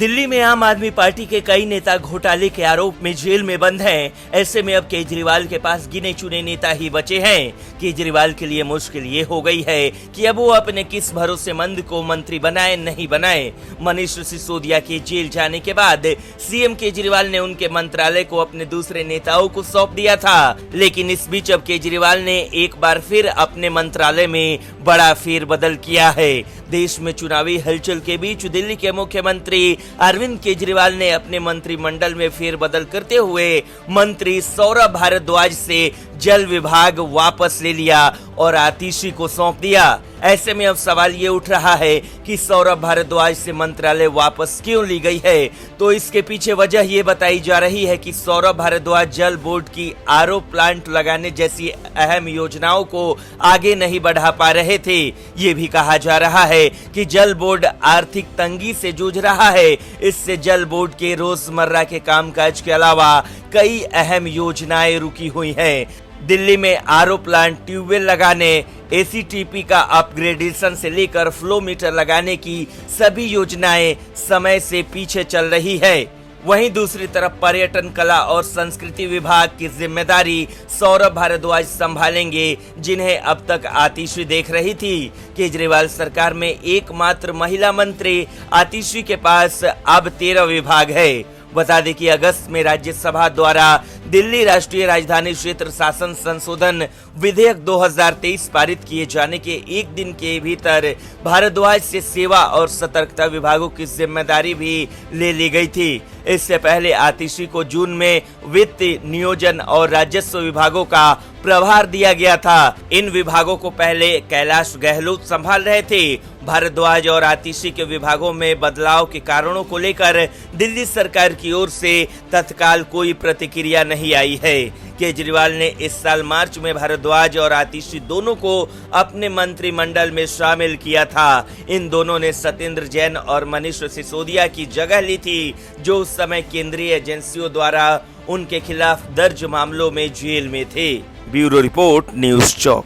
दिल्ली में आम आदमी पार्टी के कई नेता घोटाले के आरोप में जेल में बंद हैं। ऐसे में अब केजरीवाल के पास गिने चुने नेता ही बचे हैं। केजरीवाल के लिए मुश्किल ये हो गई है कि अब वो अपने किस भरोसेमंद को मंत्री बनाए नहीं बनाए। मनीष सिसोदिया के जेल जाने के बाद सीएम केजरीवाल ने उनके मंत्रालय को अपने दूसरे नेताओं को सौंप दिया था, लेकिन इस बीच अब केजरीवाल ने एक बार फिर अपने मंत्रालय में बड़ा फेरबदल किया है। देश में चुनावी हलचल के बीच दिल्ली के मुख्यमंत्री अरविंद केजरीवाल ने अपने मंत्रिमंडल में फेरबदल करते हुए मंत्री सौरभ भारद्वाज से जल विभाग वापस ले लिया और आतिशी को सौंप दिया। ऐसे में अब सवाल ये उठ रहा है कि सौरभ भारद्वाज से मंत्रालय वापस क्यों ली गई है। तो इसके पीछे वजह ये बताई जा रही है कि सौरभ भारद्वाज जल बोर्ड की आरओ प्लांट लगाने जैसी अहम योजनाओं को आगे नहीं बढ़ा पा रहे थे। ये भी कहा जा रहा है कि जल बोर्ड आर्थिक तंगी से जूझ रहा है। इससे जल बोर्ड के रोजमर्रा के कामकाज के अलावा कई अहम योजनाएं रुकी हुई हैं। दिल्ली में आरओ प्लांट, ट्यूबवेल लगाने, एसीटीपी का अपग्रेडेशन से लेकर फ्लो मीटर लगाने की सभी योजनाएं समय से पीछे चल रही है। वहीं दूसरी तरफ पर्यटन, कला और संस्कृति विभाग की जिम्मेदारी सौरभ भारद्वाज संभालेंगे, जिन्हें अब तक आतिशी देख रही थी। केजरीवाल सरकार में एकमात्र महिला मंत्री आतिशी के पास अब 13 विभाग है। बता दें कि अगस्त में राज्यसभा द्वारा दिल्ली राष्ट्रीय राजधानी क्षेत्र शासन संशोधन विधेयक 2023 पारित किए जाने के एक दिन के भीतर भारद्वाज से सेवा और सतर्कता विभागों की जिम्मेदारी भी ले ली गई थी। इससे पहले आतिशी को जून में वित्त, नियोजन और राजस्व विभागों का प्रभार दिया गया था। इन विभागों को पहले कैलाश गहलोत संभाल रहे थे। भारद्वाज और आतिशी के विभागों में बदलाव के कारणों को लेकर दिल्ली सरकार की ओर से तत्काल कोई प्रतिक्रिया नहीं आई है। केजरीवाल ने इस साल मार्च में भारद्वाज और आतिशी दोनों को अपने मंत्रिमंडल में शामिल किया था। इन दोनों ने सत्येंद्र जैन और मनीष सिसोदिया की जगह ली थी, जो उस समय केंद्रीय एजेंसियों द्वारा उनके खिलाफ दर्ज मामलों में जेल में थे। ब्यूरो रिपोर्ट, न्यूज़ चौक।